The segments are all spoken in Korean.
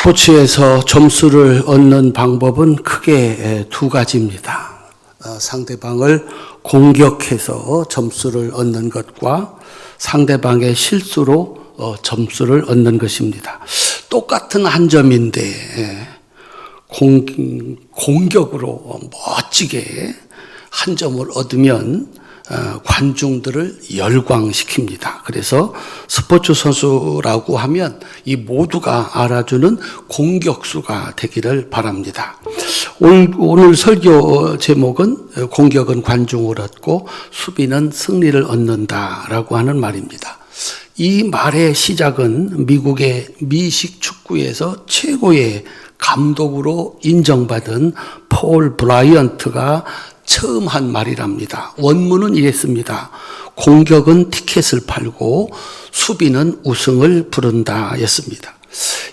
스포츠에서 점수를 얻는 방법은 크게 두 가지입니다. 상대방을 공격해서 점수를 얻는 것과 상대방의 실수로 점수를 얻는 것입니다. 똑같은 한 점인데 공격으로 멋지게 한 점을 얻으면 관중들을 열광시킵니다. 그래서 스포츠 선수라고 하면 이 모두가 알아주는 공격수가 되기를 바랍니다. 오늘 설교 제목은 공격은 관중을 얻고 수비는 승리를 얻는다라고 하는 말입니다. 이 말의 시작은 미국의 미식 축구에서 최고의 감독으로 인정받은 폴 브라이언트가 처음 한 말이랍니다. 원문은 이랬습니다. 공격은 티켓을 팔고 수비는 우승을 부른다 였습니다.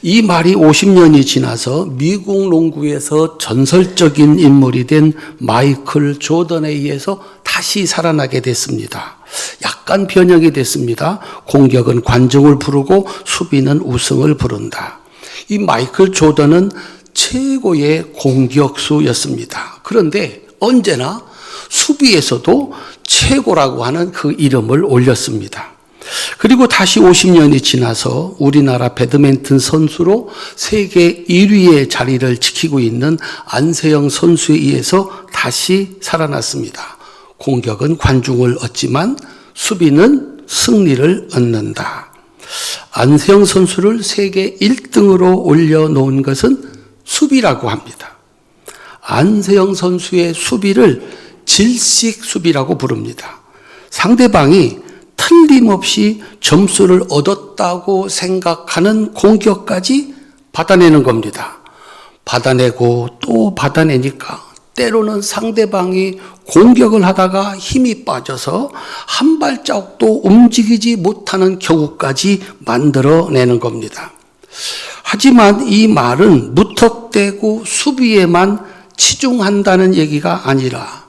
이 말이 50년이 지나서 미국 농구에서 전설적인 인물이 된 마이클 조던에 의해서 다시 살아나게 됐습니다. 약간 변형이 됐습니다. 공격은 관중을 부르고 수비는 우승을 부른다. 이 마이클 조던은 최고의 공격수였습니다. 그런데 언제나 수비에서도 최고라고 하는 그 이름을 올렸습니다. 그리고 다시 50년이 지나서 우리나라 배드민턴 선수로 세계 1위의 자리를 지키고 있는 안세영 선수에 의해서 다시 살아났습니다. 공격은 관중을 얻지만 수비는 승리를 얻는다. 안세영 선수를 세계 1등으로 올려놓은 것은 수비라고 합니다. 안세영 선수의 수비를 질식 수비라고 부릅니다. 상대방이 틀림없이 점수를 얻었다고 생각하는 공격까지 받아내는 겁니다. 받아내고 또 받아내니까 때로는 상대방이 공격을 하다가 힘이 빠져서 한 발자국도 움직이지 못하는 경우까지 만들어내는 겁니다. 하지만 이 말은 무턱대고 수비에만 치중한다는 얘기가 아니라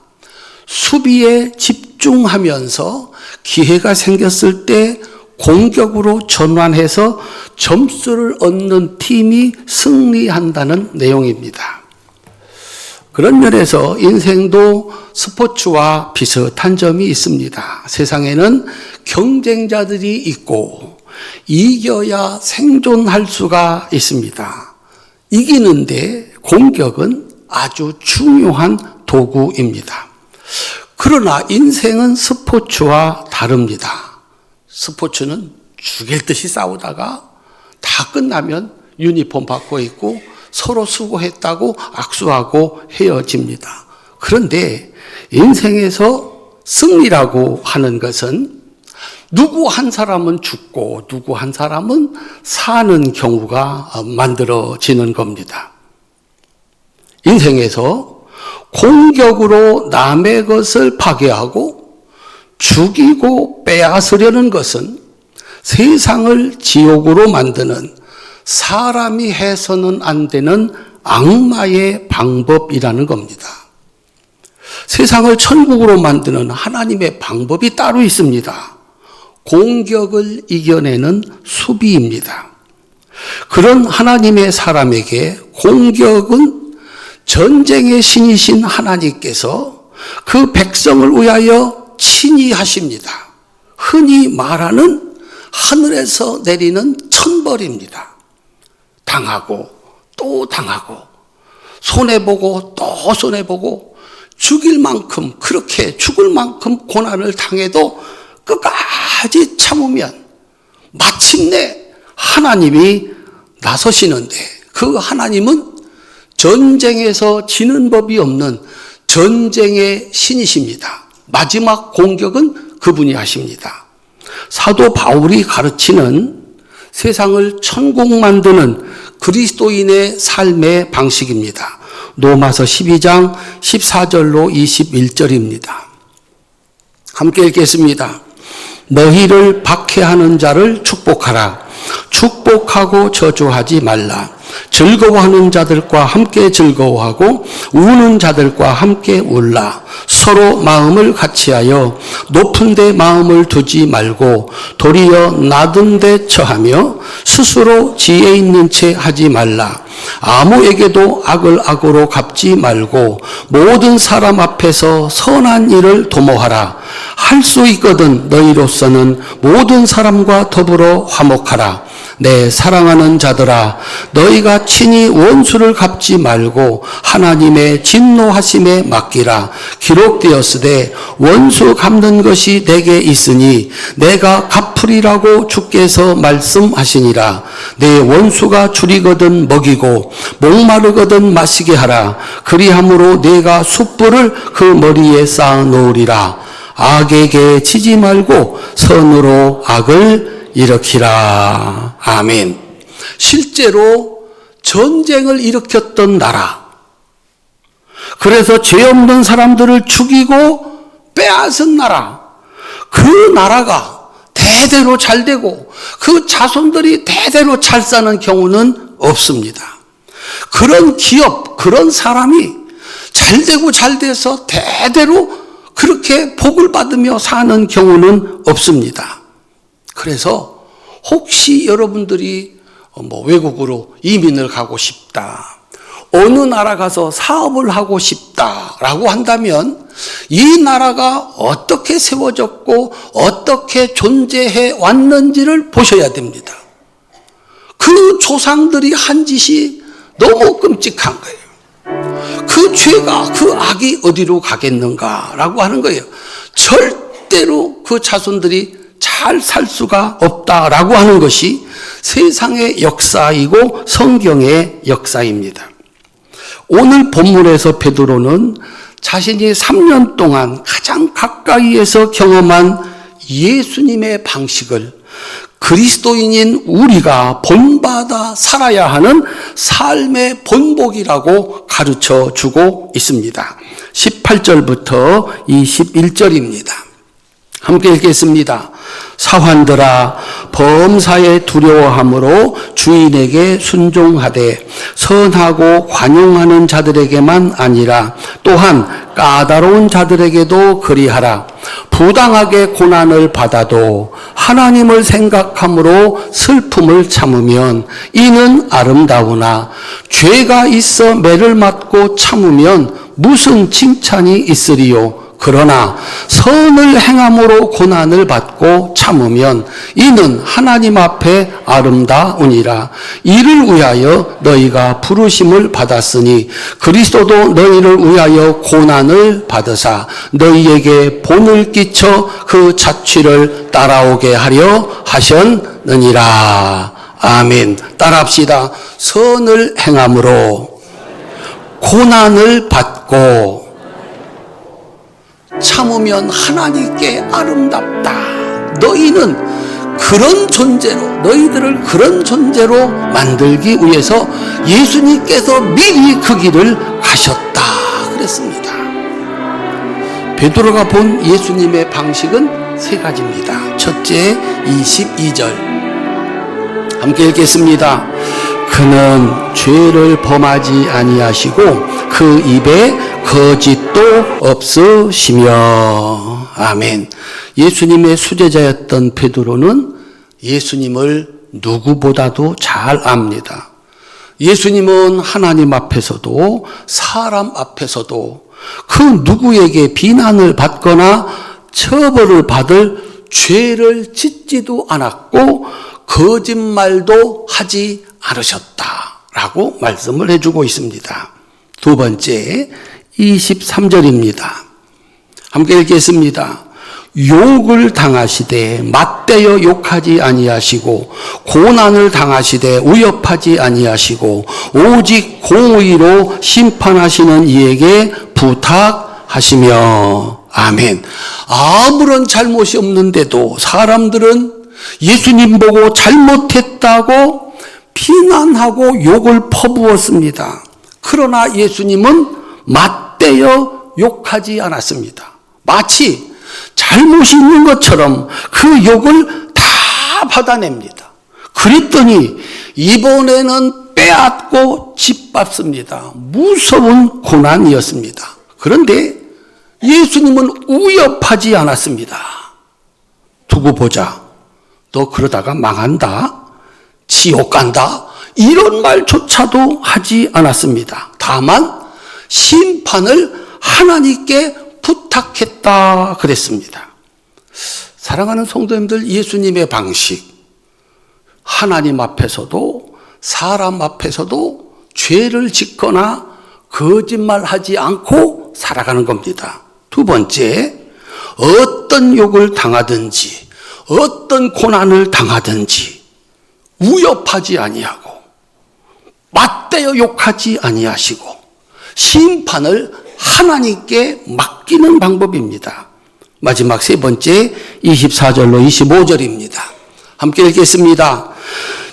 수비에 집중하면서 기회가 생겼을 때 공격으로 전환해서 점수를 얻는 팀이 승리한다는 내용입니다. 그런 면에서 인생도 스포츠와 비슷한 점이 있습니다. 세상에는 경쟁자들이 있고 이겨야 생존할 수가 있습니다. 이기는데 공격은 아주 중요한 도구입니다. 그러나 인생은 스포츠와 다릅니다. 스포츠는 죽일 듯이 싸우다가 다 끝나면 유니폼 바꿔 입고 서로 수고했다고 악수하고 헤어집니다. 그런데 인생에서 승리라고 하는 것은 누구 한 사람은 죽고 누구 한 사람은 사는 경우가 만들어지는 겁니다. 인생에서 공격으로 남의 것을 파괴하고 죽이고 빼앗으려는 것은 세상을 지옥으로 만드는 사람이 해서는 안 되는 악마의 방법이라는 겁니다. 세상을 천국으로 만드는 하나님의 방법이 따로 있습니다. 공격을 이겨내는 수비입니다. 그런 하나님의 사람에게 공격은 전쟁의 신이신 하나님께서 그 백성을 위하여 친히 하십니다. 흔히 말하는 하늘에서 내리는 천벌입니다. 당하고 또 당하고 손해보고 또 손해보고 죽일 만큼 그렇게 죽을 만큼 고난을 당해도 끝까지 참으면 마침내 하나님이 나서시는데 그 하나님은 전쟁에서 지는 법이 없는 전쟁의 신이십니다. 마지막 공격은 그분이 하십니다. 사도 바울이 가르치는 세상을 천국 만드는 그리스도인의 삶의 방식입니다. 로마서 12장 14절로 21절입니다. 함께 읽겠습니다. 너희를 박해하는 자를 축복하라. 축복하고 저주하지 말라. 즐거워하는 자들과 함께 즐거워하고 우는 자들과 함께 울라. 서로 마음을 같이하여 높은 데 마음을 두지 말고 도리어 낮은 데 처하며 스스로 지혜 있는 채 하지 말라. 아무에게도 악을 악으로 갚지 말고 모든 사람 앞에서 선한 일을 도모하라. 할 수 있거든 너희로서는 모든 사람과 더불어 화목하라. 내 사랑하는 자들아, 너희가 친히 원수를 갚지 말고 하나님의 진노하심에 맡기라. 기록되었으되 원수 갚는 것이 내게 있으니 내가 갚으리라고 주께서 말씀하시니라. 내 원수가 줄이거든 먹이고 목마르거든 마시게 하라. 그리함으로 내가 숯불을 그 머리에 쌓아 놓으리라. 악에게 지지 말고 선으로 악을 일으키라. 아멘. 실제로 전쟁을 일으켰던 나라. 그래서 죄 없는 사람들을 죽이고 빼앗은 나라. 그 나라가 대대로 잘 되고 그 자손들이 대대로 잘 사는 경우는 없습니다. 그런 기업, 그런 사람이 잘 되고 잘 돼서 대대로 그렇게 복을 받으며 사는 경우는 없습니다. 그래서 혹시 여러분들이 외국으로 이민을 가고 싶다, 어느 나라 가서 사업을 하고 싶다라고 한다면 이 나라가 어떻게 세워졌고 어떻게 존재해 왔는지를 보셔야 됩니다. 그 조상들이 한 짓이 너무 끔찍한 거예요. 그 죄가, 그 악이 어디로 가겠는가라고 하는 거예요. 절대로 그 자손들이 잘 살 수가 없다라고 하는 것이 세상의 역사이고 성경의 역사입니다. 오늘 본문에서 베드로는 자신이 3년 동안 가장 가까이에서 경험한 예수님의 방식을 그리스도인인 우리가 본받아 살아야 하는 삶의 본보기라고 가르쳐 주고 있습니다. 18절부터 21절입니다. 함께 읽겠습니다. 사환들아, 범사에 두려워함으로 주인에게 순종하되 선하고 관용하는 자들에게만 아니라 또한 까다로운 자들에게도 그리하라. 부당하게 고난을 받아도 하나님을 생각함으로 슬픔을 참으면 이는 아름다우나 죄가 있어 매를 맞고 참으면 무슨 칭찬이 있으리요. 그러나 선을 행함으로 고난을 받고 참으면 이는 하나님 앞에 아름다우니라. 이를 위하여 너희가 부르심을 받았으니 그리스도도 너희를 위하여 고난을 받으사 너희에게 본을 끼쳐 그 자취를 따라오게 하려 하셨느니라. 아멘. 따라합시다. 선을 행함으로 고난을 받고 참으면 하나님께 아름답다. 너희는 그런 존재로, 너희들을 그런 존재로 만들기 위해서 예수님께서 미리 그 길을 가셨다 그랬습니다. 베드로가 본 예수님의 방식은 세 가지입니다. 첫째, 22절 함께 읽겠습니다. 그는 죄를 범하지 아니하시고 그 입에 거짓도 없으시며. 아멘. 예수님의 수제자였던 베드로는 예수님을 누구보다도 잘 압니다. 예수님은 하나님 앞에서도 사람 앞에서도 그 누구에게 비난을 받거나 처벌을 받을 죄를 짓지도 않았고 거짓말도 하지 않으셨다라고 말씀을 해주고 있습니다. 두 번째, 23절입니다. 함께 읽겠습니다. 욕을 당하시되 맞대어 욕하지 아니하시고 고난을 당하시되 위협하지 아니하시고 오직 공의로 심판하시는 이에게 부탁하시며. 아멘. 아무런 잘못이 없는데도 사람들은 예수님 보고 잘못했다고 비난하고 욕을 퍼부었습니다. 그러나 예수님은 맞대어 욕하지 않았습니다. 마치 잘못이 있는 것처럼 그 욕을 다 받아냅니다. 그랬더니 이번에는 빼앗고 짓밟습니다. 무서운 고난이었습니다. 그런데 예수님은 위협하지 않았습니다. 두고 보자. 너 그러다가 망한다. 지옥 간다. 이런 말조차도 하지 않았습니다. 다만 심판을 하나님께 부탁했다 그랬습니다. 사랑하는 성도님들, 예수님의 방식, 하나님 앞에서도 사람 앞에서도 죄를 짓거나 거짓말하지 않고 살아가는 겁니다. 두 번째, 어떤 욕을 당하든지 어떤 고난을 당하든지 위협하지 아니하고 맞대어 욕하지 아니하시고 심판을 하나님께 맡기는 방법입니다. 마지막 세 번째 24절로 25절입니다. 함께 읽겠습니다.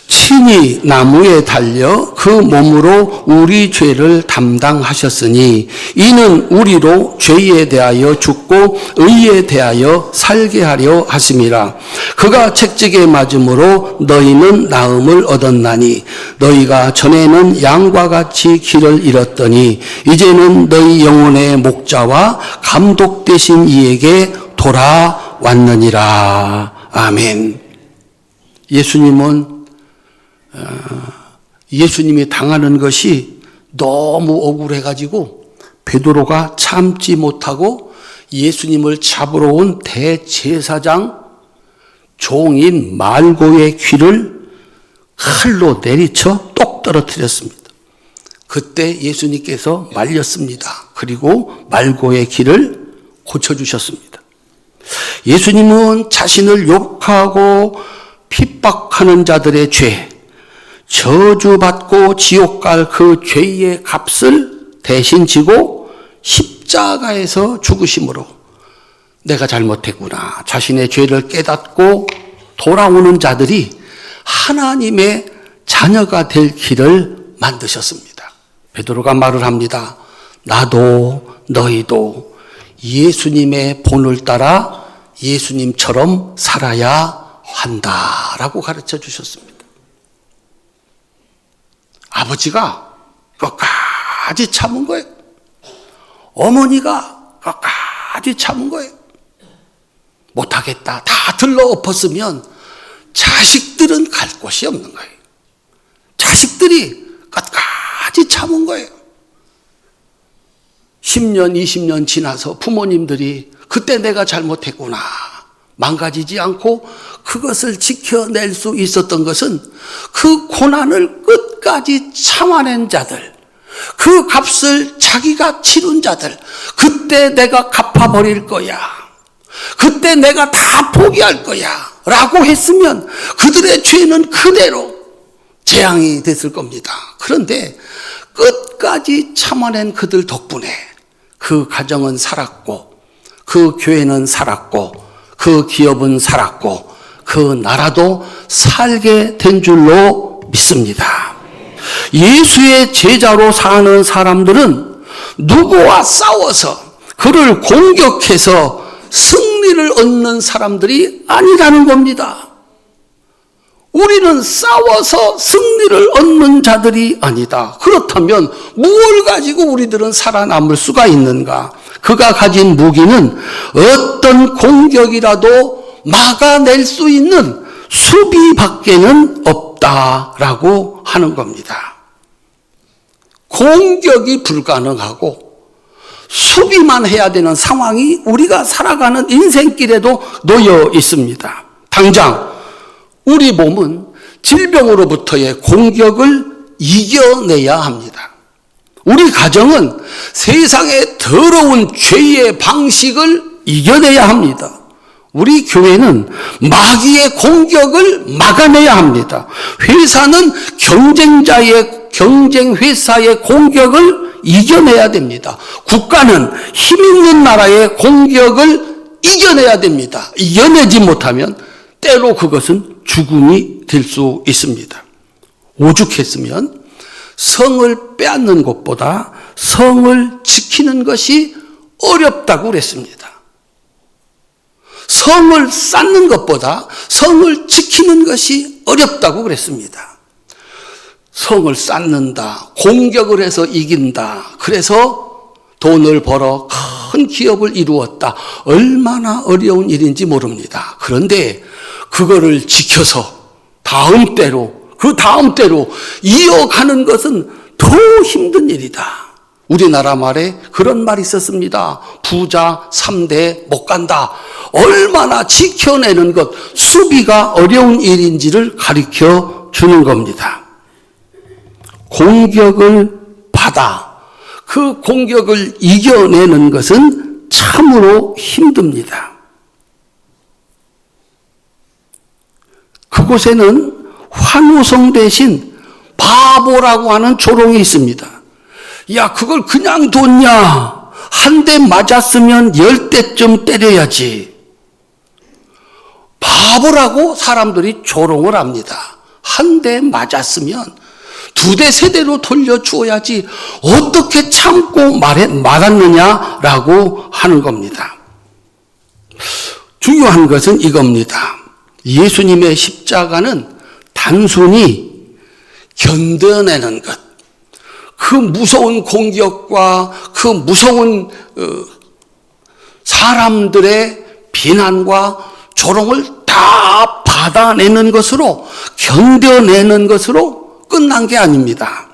친히 나무에 달려 그 몸으로 우리 죄를 담당하셨으니 이는 우리로 죄에 대하여 죽고 의에 대하여 살게 하려 하심이라. 그가 채찍에 맞음으로 너희는 나음을 얻었나니 너희가 전에는 양과 같이 길을 잃었더니 이제는 너희 영혼의 목자와 감독 되신 이에게 돌아왔느니라. 아멘. 예수님이 당하는 것이 너무 억울해가지고 베드로가 참지 못하고 예수님을 잡으러 온 대제사장 종인 말고의 귀를 칼로 내리쳐 똑 떨어뜨렸습니다. 그때 예수님께서 말렸습니다. 그리고 말고의 귀를 고쳐주셨습니다. 예수님은 자신을 욕하고 핍박하는 자들의 죄, 저주받고 지옥 갈 그 죄의 값을 대신 지고 십자가에서 죽으심으로 내가 잘못했구나. 자신의 죄를 깨닫고 돌아오는 자들이 하나님의 자녀가 될 길을 만드셨습니다. 베드로가 말을 합니다. 나도 너희도 예수님의 본을 따라 예수님처럼 살아야 한다라고 가르쳐 주셨습니다. 아버지가 끝까지 참은 거예요. 어머니가 끝까지 참은 거예요. 못하겠다. 다 들러엎었으면 자식들은 갈 곳이 없는 거예요. 자식들이 끝까지 참은 거예요. 10년, 20년 지나서 부모님들이 그때 내가 잘못했구나. 망가지지 않고 그것을 지켜낼 수 있었던 것은 그 고난을 끝까지 참아낸 자들, 그 값을 자기가 치른 자들, 그때 내가 갚아버릴 거야. 그때 내가 다 포기할 거야. 라고 했으면 그들의 죄는 그대로 재앙이 됐을 겁니다. 그런데 끝까지 참아낸 그들 덕분에 그 가정은 살았고, 그 교회는 살았고, 그 기업은 살았고, 그 나라도 살게 된 줄로 믿습니다. 예수의 제자로 사는 사람들은 누구와 싸워서 그를 공격해서 승리를 얻는 사람들이 아니라는 겁니다. 우리는 싸워서 승리를 얻는 자들이 아니다. 그렇다면 무엇을 가지고 우리들은 살아남을 수가 있는가? 그가 가진 무기는 어떤 공격이라도 막아낼 수 있는 수비밖에는 없다라고 하는 겁니다. 공격이 불가능하고 수비만 해야 되는 상황이 우리가 살아가는 인생길에도 놓여 있습니다. 당장 우리 몸은 질병으로부터의 공격을 이겨내야 합니다. 우리 가정은 세상의 더러운 죄의 방식을 이겨내야 합니다. 우리 교회는 마귀의 공격을 막아내야 합니다. 회사는 경쟁 회사의 공격을 이겨내야 됩니다. 국가는 힘 있는 나라의 공격을 이겨내야 됩니다. 이겨내지 못하면 때로 그것은 죽음이 될 수 있습니다. 오죽했으면 성을 빼앗는 것보다 성을 지키는 것이 어렵다고 그랬습니다. 성을 쌓는 것보다 성을 지키는 것이 어렵다고 그랬습니다. 성을 쌓는다, 공격을 해서 이긴다, 그래서 돈을 벌어 큰 기업을 이루었다. 얼마나 어려운 일인지 모릅니다. 그런데 그거를 지켜서 다음 때로 이어가는 것은 더 힘든 일이다. 우리나라 말에 그런 말이 있었습니다. 부자 3대 못 간다. 얼마나 지켜내는 것, 수비가 어려운 일인지를 가르쳐 주는 겁니다. 공격을 받아 그 공격을 이겨내는 것은 참으로 힘듭니다. 그곳에는 환호성 대신 바보라고 하는 조롱이 있습니다. 야, 그걸 그냥 뒀냐? 한 대 맞았으면 10대쯤 때려야지. 바보라고 사람들이 조롱을 합니다. 한 대 맞았으면 2대, 3대로 돌려주어야지 어떻게 참고 말았느냐라고 하는 겁니다. 중요한 것은 이겁니다. 예수님의 십자가는 단순히 견뎌내는 것, 그 무서운 공격과 그 무서운 사람들의 비난과 조롱을 다 받아내는 것으로, 견뎌내는 것으로 끝난 게 아닙니다.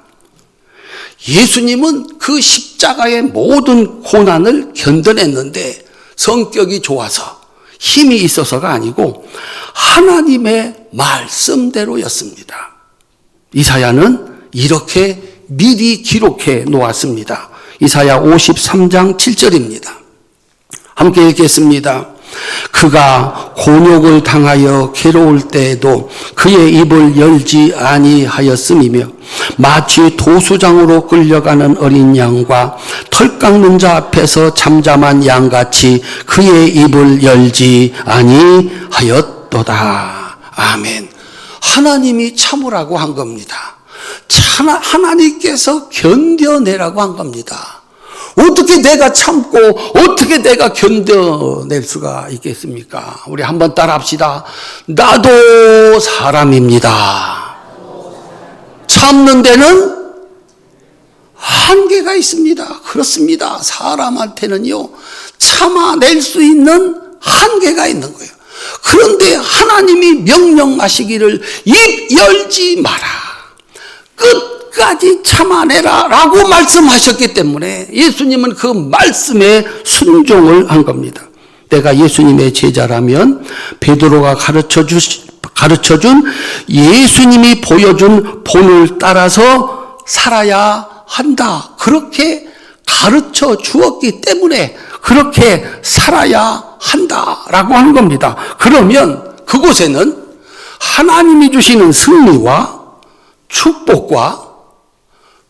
예수님은 그 십자가의 모든 고난을 견뎌냈는데 성격이 좋아서 힘이 있어서가 아니고 하나님의 말씀대로였습니다. 이사야는 이렇게 미리 기록해 놓았습니다. 이사야 53장 7절입니다. 함께 읽겠습니다. 그가 곤욕을 당하여 괴로울 때에도 그의 입을 열지 아니하였음이며 마치 도수장으로 끌려가는 어린 양과 털 깎는 자 앞에서 잠잠한 양같이 그의 입을 열지 아니하였도다. 아멘. 하나님이 참으라고 한 겁니다. 하나님께서 견뎌내라고 한 겁니다. 어떻게 내가 참고 어떻게 내가 견뎌낼 수가 있겠습니까? 우리 한번 따라 합시다. 나도 사람입니다. 참는 데는 한계가 있습니다. 그렇습니다. 사람한테는요, 참아낼 수 있는 한계가 있는 거예요. 그런데 하나님이 명령하시기를 입 열지 마라, 끝까지 참아내라 라고 말씀하셨기 때문에 예수님은 그 말씀에 순종을 한 겁니다. 내가 예수님의 제자라면 베드로가 가르쳐준 예수님이 보여준 본을 따라서 살아야 한다. 그렇게 가르쳐 주었기 때문에 그렇게 살아야 한다라고 하는 겁니다. 그러면 그곳에는 하나님이 주시는 승리와 축복과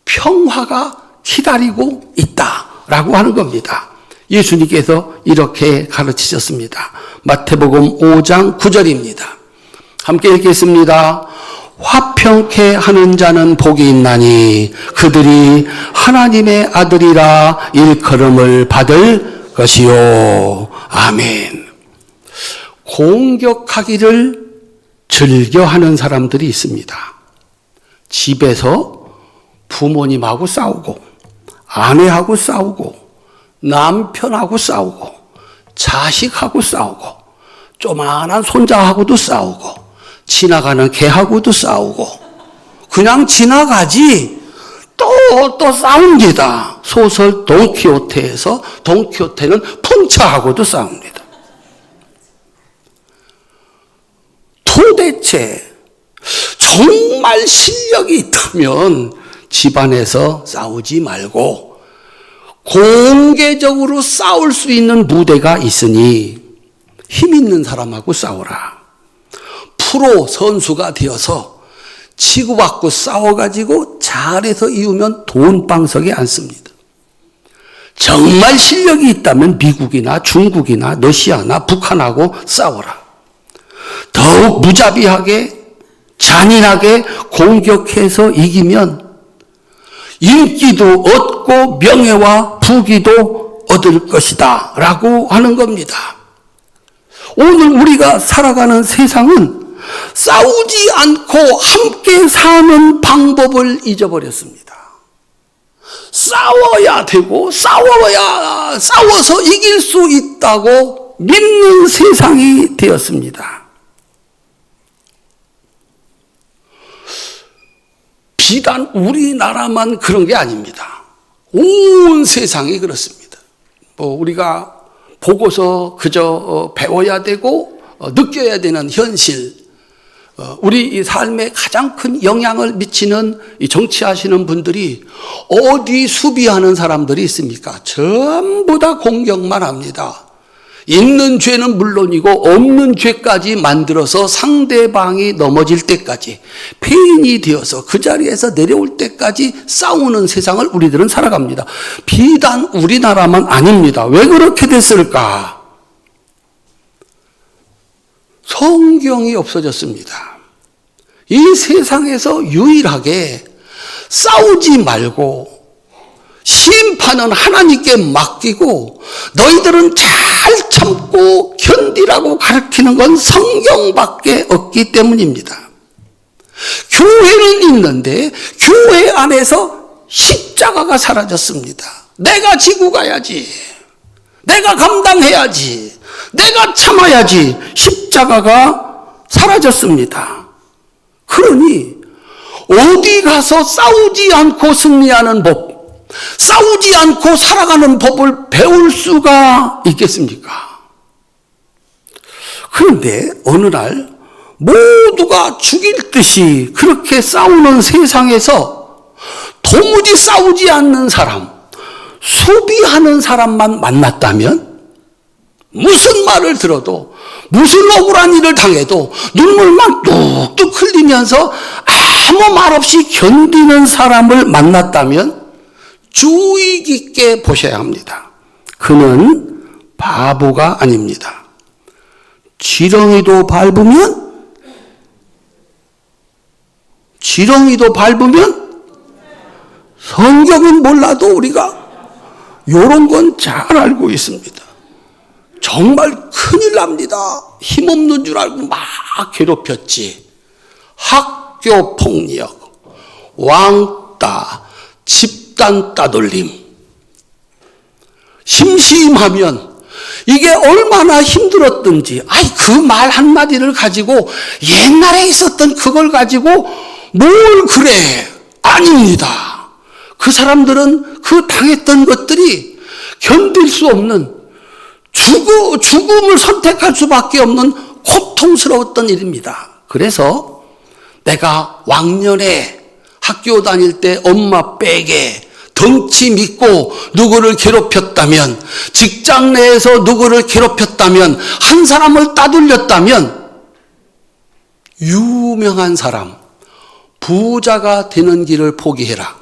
평화가 기다리고 있다라고 하는 겁니다. 예수님께서 이렇게 가르치셨습니다. 마태복음 5장 9절입니다. 함께 읽겠습니다. 화평케 하는 자는 복이 있나니 그들이 하나님의 아들이라 일컬음을 받을 것이요. 아멘. 공격하기를 즐겨하는 사람들이 있습니다. 집에서 부모님하고 싸우고, 아내하고 싸우고, 남편하고 싸우고, 자식하고 싸우고, 조만한 손자하고도 싸우고, 지나가는 개하고도 싸우고, 그냥 지나가지 또 싸웁니다. 소설 돈키호테에서 돈키호테는 풍차하고도 싸웁니다. 도대체 정말 실력이 있다면 집안에서 싸우지 말고 공개적으로 싸울 수 있는 무대가 있으니 힘 있는 사람하고 싸우라. 프로 선수가 되어서 치고받고 싸워가지고 잘해서 이으면 돈방석에 앉습니다. 정말 실력이 있다면 미국이나 중국이나 러시아나 북한하고 싸워라. 더욱 무자비하게 잔인하게 공격해서 이기면 인기도 얻고 명예와 부귀도 얻을 것이다 라고 하는 겁니다. 오늘 우리가 살아가는 세상은 싸우지 않고 함께 사는 방법을 잊어버렸습니다. 싸워야 되고 싸워서 이길 수 있다고 믿는 세상이 되었습니다. 비단 우리나라만 그런 게 아닙니다. 온 세상이 그렇습니다. 우리가 보고서 그저 배워야 되고 느껴야 되는 현실, 우리 이 삶에 가장 큰 영향을 미치는 이 정치하시는 분들이 어디 수비하는 사람들이 있습니까? 전부 다 공격만 합니다. 있는 죄는 물론이고 없는 죄까지 만들어서 상대방이 넘어질 때까지, 폐인이 되어서 그 자리에서 내려올 때까지 싸우는 세상을 우리들은 살아갑니다. 비단 우리나라만 아닙니다. 왜 그렇게 됐을까? 성경이 없어졌습니다. 이 세상에서 유일하게 싸우지 말고 심판은 하나님께 맡기고 너희들은 잘 참고 견디라고 가르치는 건 성경밖에 없기 때문입니다. 교회는 있는데 교회 안에서 십자가가 사라졌습니다. 내가 지고 가야지, 내가 감당해야지, 내가 참아야지, 십자가가 사라졌습니다. 그러니 어디 가서 싸우지 않고 승리하는 법, 싸우지 않고 살아가는 법을 배울 수가 있겠습니까? 그런데 어느 날 모두가 죽일 듯이 그렇게 싸우는 세상에서 도무지 싸우지 않는 사람, 소비하는 사람만 만났다면 무슨 말을 들어도, 무슨 억울한 일을 당해도 눈물만 뚝뚝 흘리면서 아무 말 없이 견디는 사람을 만났다면 주의 깊게 보셔야 합니다. 그는 바보가 아닙니다. 지렁이도 밟으면 성경은 몰라도 우리가 이런 건 잘 알고 있습니다. 정말 큰일 납니다. 힘없는 줄 알고 막 괴롭혔지. 학교 폭력, 왕따, 집단 따돌림. 심심하면 이게 얼마나 힘들었던지, 그 말 한마디를 가지고 옛날에 있었던 그걸 가지고 뭘 그래. 아닙니다. 그 사람들은 그 당했던 것들이 견딜 수 없는, 죽음을 선택할 수밖에 없는 고통스러웠던 일입니다. 그래서 내가 왕년에 학교 다닐 때 엄마 댁에 덩치 믿고 누구를 괴롭혔다면, 직장 내에서 누구를 괴롭혔다면, 한 사람을 따돌렸다면, 유명한 사람, 부자가 되는 길을 포기해라.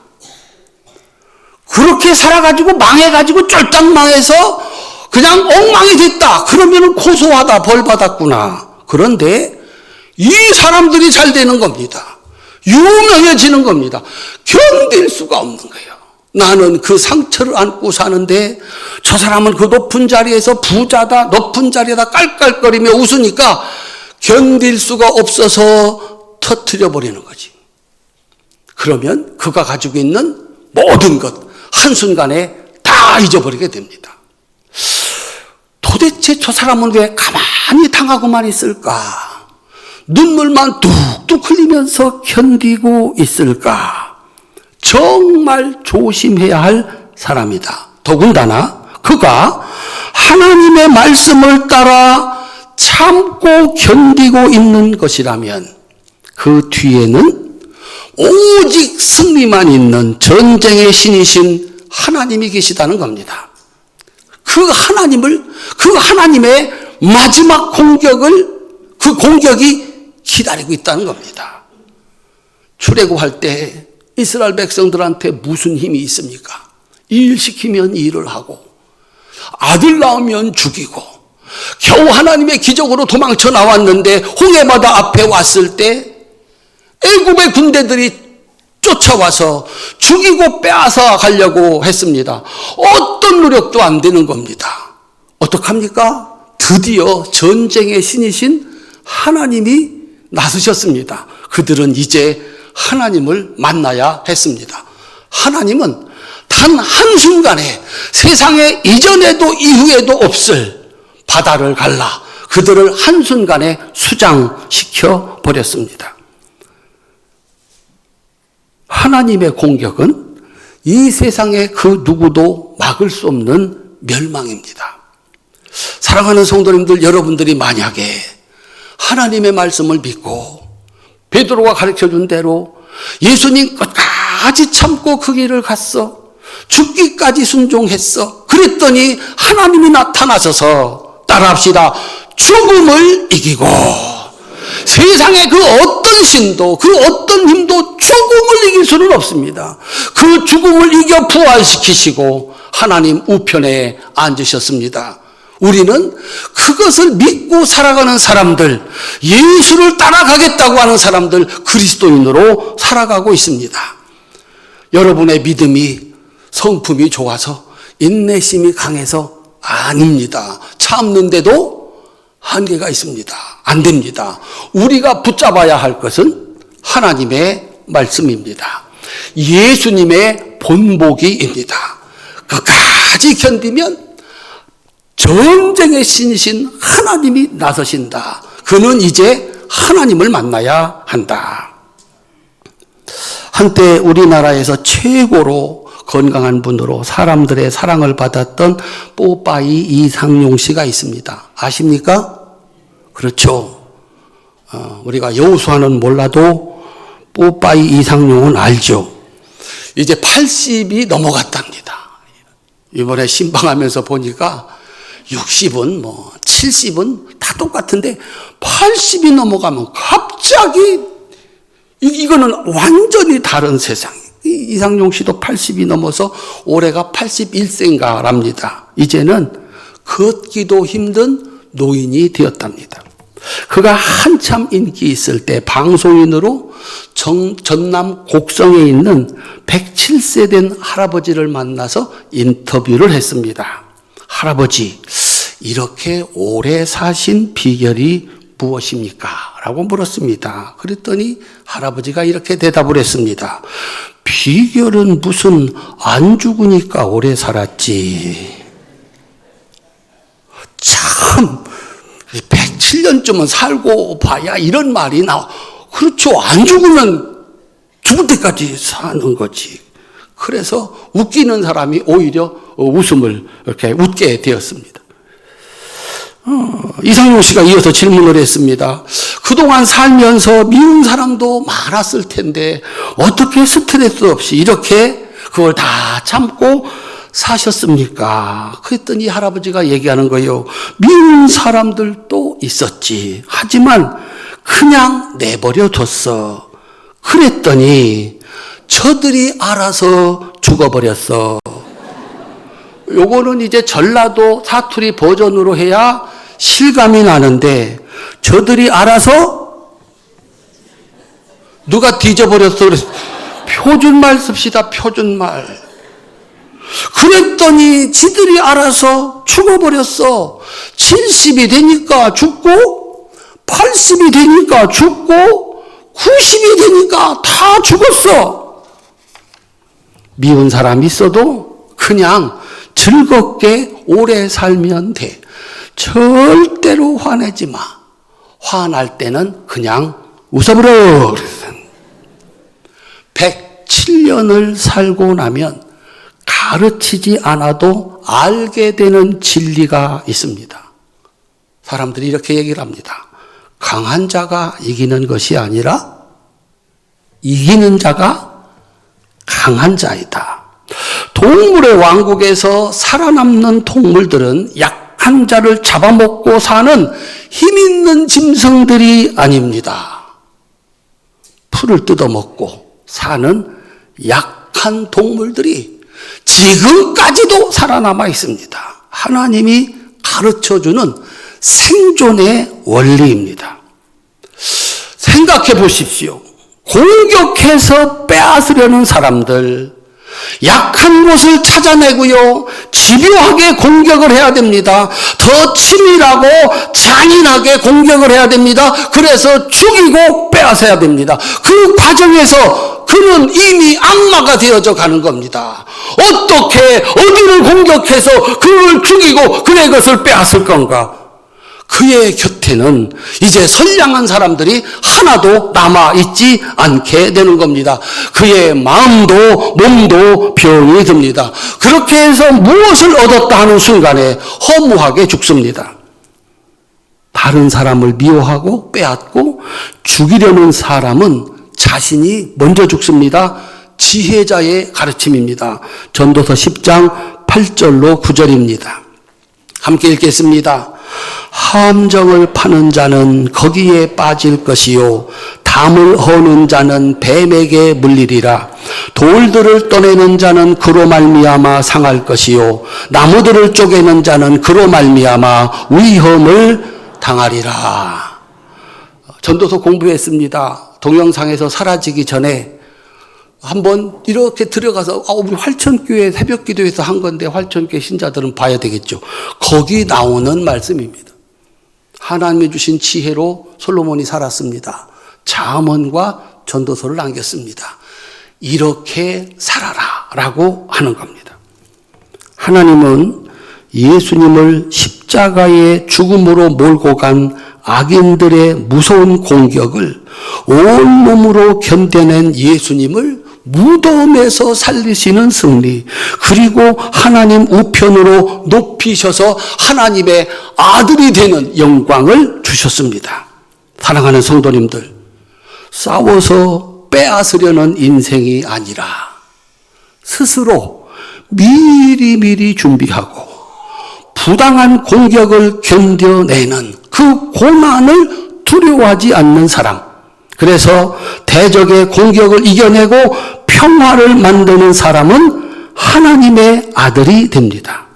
그렇게 살아가지고 망해가지고 쫄딱 망해서 그냥 엉망이 됐다. 그러면 고소하다, 벌 받았구나. 그런데 이 사람들이 잘 되는 겁니다. 유명해지는 겁니다. 견딜 수가 없는 거예요. 나는 그 상처를 안고 사는데 저 사람은 그 높은 자리에서 부자다, 높은 자리에다 깔깔거리며 웃으니까 견딜 수가 없어서 터뜨려 버리는 거지. 그러면 그가 가지고 있는 모든 것 한순간에 다 잊어버리게 됩니다. 도대체 저 사람은 왜 가만히 당하고만 있을까? 눈물만 뚝뚝 흘리면서 견디고 있을까? 정말 조심해야 할 사람이다. 더군다나 그가 하나님의 말씀을 따라 참고 견디고 있는 것이라면 그 뒤에는 오직 승리만 있는 전쟁의 신이신 하나님이 계시다는 겁니다. 그 하나님의 마지막 그 공격이 기다리고 있다는 겁니다. 출애굽할 때 이스라엘 백성들한테 무슨 힘이 있습니까? 일 시키면 일을 하고, 아들 낳으면 죽이고, 겨우 하나님의 기적으로 도망쳐 나왔는데 홍해바다 앞에 왔을 때 애굽의 군대들이 쫓아와서 죽이고 빼앗아 가려고 했습니다. 어떤 노력도 안 되는 겁니다. 어떡합니까? 드디어 전쟁의 신이신 하나님이 나서셨습니다. 그들은 이제 하나님을 만나야 했습니다. 하나님은 단 한순간에 세상에 이전에도 이후에도 없을 바다를 갈라 그들을 한순간에 수장시켜 버렸습니다. 하나님의 공격은 이 세상의 그 누구도 막을 수 없는 멸망입니다. 사랑하는 성도님들, 여러분들이 만약에 하나님의 말씀을 믿고 베드로가 가르쳐준 대로 예수님 끝까지 참고 그 길을 갔어. 죽기까지 순종했어. 그랬더니 하나님이 나타나셔서 따라합시다. 죽음을 이기고 세상의 그 어떤 신도 그 어떤 힘도 죽음을 이길 수는 없습니다. 그 죽음을 이겨 부활시키시고 하나님 우편에 앉으셨습니다. 우리는 그것을 믿고 살아가는 사람들, 예수를 따라가겠다고 하는 사람들, 그리스도인으로 살아가고 있습니다. 여러분의 믿음이 성품이 좋아서 인내심이 강해서 아닙니다. 참는데도 한계가 있습니다. 안 됩니다. 우리가 붙잡아야 할 것은 하나님의 말씀입니다. 예수님의 본보기입니다. 끝까지 견디면 전쟁의 신이신 하나님이 나서신다. 그는 이제 하나님을 만나야 한다. 한때 우리나라에서 최고로 건강한 분으로 사람들의 사랑을 받았던 뽀빠이 이상용 씨가 있습니다. 아십니까? 그렇죠. 우리가 여우수아는 몰라도 뽀빠이 이상용은 알죠. 이제 80이 넘어갔답니다. 이번에 신방하면서 보니까 60은 70은 다 똑같은데 80이 넘어가면 갑자기 이거는 완전히 다른 세상. 이상용 씨도 80이 넘어서 올해가 81세인가랍니다. 이제는 걷기도 힘든 노인이 되었답니다. 그가 한참 인기 있을 때 방송인으로 전남 곡성에 있는 107세 된 할아버지를 만나서 인터뷰를 했습니다. 할아버지, 이렇게 오래 사신 비결이 무엇입니까? 라고 물었습니다. 그랬더니 할아버지가 이렇게 대답을 했습니다. 비결은 무슨 안 죽으니까 오래 살았지. 참 107년쯤은 살고 봐야 이런 말이 나와. 그렇죠. 안 죽으면 죽을 때까지 사는 거지. 그래서 웃기는 사람이 오히려 웃음을 이렇게 웃게 되었습니다. 이상용 씨가 이어서 질문을 했습니다. 그동안 살면서 미운 사람도 많았을 텐데 어떻게 스트레스 없이 이렇게 그걸 다 참고 사셨습니까? 그랬더니 할아버지가 얘기하는 거예요. 미운 사람들도 있었지. 하지만 그냥 내버려 뒀어. 그랬더니 저들이 알아서 죽어버렸어. 요거는 이제 전라도 사투리 버전으로 해야 실감이 나는데 저들이 알아서 누가 뒤져버렸어. 그래서 표준말 씁시다. 표준말. 그랬더니 지들이 알아서 죽어버렸어. 70이 되니까 죽고 80이 되니까 죽고 90이 되니까 다 죽었어. 미운 사람 있어도 그냥 즐겁게 오래 살면 돼. 절대로 화내지 마. 화날 때는 그냥 웃어버려. 107년을 살고 나면 가르치지 않아도 알게 되는 진리가 있습니다. 사람들이 이렇게 얘기를 합니다. 강한 자가 이기는 것이 아니라 이기는 자가 강한 자이다. 동물의 왕국에서 살아남는 동물들은 약한 자를 잡아먹고 사는 힘 있는 짐승들이 아닙니다. 풀을 뜯어먹고 사는 약한 동물들이 지금까지도 살아남아 있습니다. 하나님이 가르쳐주는 생존의 원리입니다. 생각해 보십시오. 공격해서 빼앗으려는 사람들, 약한 곳을 찾아내고요, 집요하게 공격을 해야 됩니다. 더 치밀하고 잔인하게 공격을 해야 됩니다. 그래서 죽이고 빼앗아야 됩니다. 그 과정에서 그는 이미 악마가 되어져 가는 겁니다. 어떻게 어디를 공격해서 그를 죽이고 그의 것을 빼앗을 건가? 그의 곁에는 이제 선량한 사람들이 하나도 남아있지 않게 되는 겁니다. 그의 마음도 몸도 병이 듭니다. 그렇게 해서 무엇을 얻었다 하는 순간에 허무하게 죽습니다. 다른 사람을 미워하고 빼앗고 죽이려는 사람은 자신이 먼저 죽습니다. 지혜자의 가르침입니다. 전도서 10장 8절로 9절입니다. 함께 읽겠습니다. 함정을 파는 자는 거기에 빠질 것이요, 담을 허는 자는 뱀에게 물리리라. 돌들을 떠내는 자는 그로 말미암아 상할 것이요, 나무들을 쪼개는 자는 그로 말미암아 위험을 당하리라. 전도서 공부했습니다. 동영상에서 사라지기 전에 한번 이렇게 들어가서 우리 활천교회 새벽기도에서 한 건데 활천교회 신자들은 봐야 되겠죠. 거기 나오는 말씀입니다. 하나님이 주신 지혜로 솔로몬이 살았습니다. 잠언과 전도서를 남겼습니다. 이렇게 살아라 라고 하는 겁니다. 하나님은 예수님을 십자가의 죽음으로 몰고 간 악인들의 무서운 공격을 온몸으로 견뎌낸 예수님을 무덤에서 살리시는 승리, 그리고 하나님 우편으로 높이셔서 하나님의 아들이 되는 영광을 주셨습니다. 사랑하는 성도님들, 싸워서 빼앗으려는 인생이 아니라 스스로 미리미리 준비하고 부당한 공격을 견뎌내는 그 고난을 두려워하지 않는 사람, 그래서 대적의 공격을 이겨내고 평화를 만드는 사람은 하나님의 아들이 됩니다.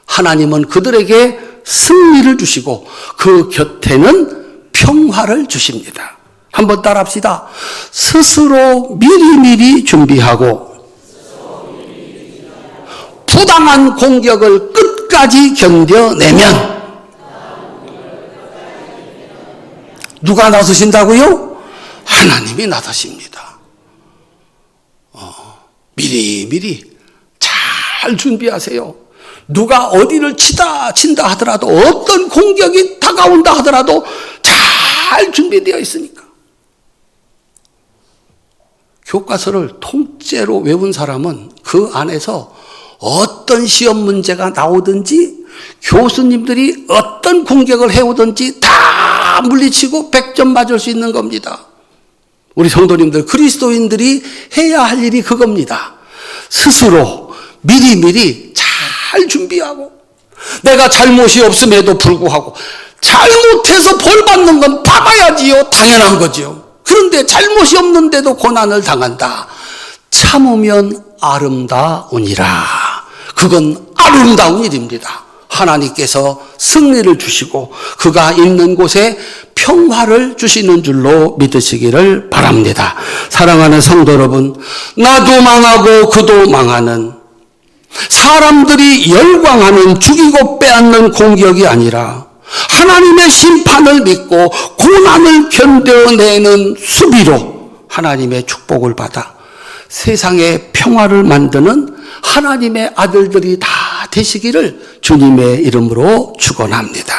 하나님은 그들에게 승리를 주시고 그 곁에는 평화를 주십니다. 한번 따라합시다. 스스로 미리미리 준비하고 부당한 공격을 끝까지 견뎌내면 누가 나서신다고요? 하나님이 나서십니다. 미리미리 잘 준비하세요. 누가 어디를 친다 하더라도, 어떤 공격이 다가온다 하더라도 잘 준비되어 있으니까. 교과서를 통째로 외운 사람은 그 안에서 어떤 시험 문제가 나오든지 교수님들이 어떤 공격을 해오든지 다 물리치고 100점 맞을 수 있는 겁니다. 우리 성도님들, 그리스도인들이 해야 할 일이 그겁니다. 스스로 미리미리 잘 준비하고, 내가 잘못이 없음에도 불구하고 잘못해서 벌 받는 건 받아야지요. 당연한 거죠. 그런데 잘못이 없는데도 고난을 당한다. 참으면 아름다우니라. 그건 아름다운 일입니다. 하나님께서 승리를 주시고 그가 있는 곳에 평화를 주시는 줄로 믿으시기를 바랍니다. 사랑하는 성도 여러분, 나도 망하고 그도 망하는, 사람들이 열광하는 죽이고 빼앗는 공격이 아니라 하나님의 심판을 믿고 고난을 견뎌내는 수비로 하나님의 축복을 받아 세상의 평화를 만드는 하나님의 아들들이 다 되시기를 주님의 이름으로 축원합니다.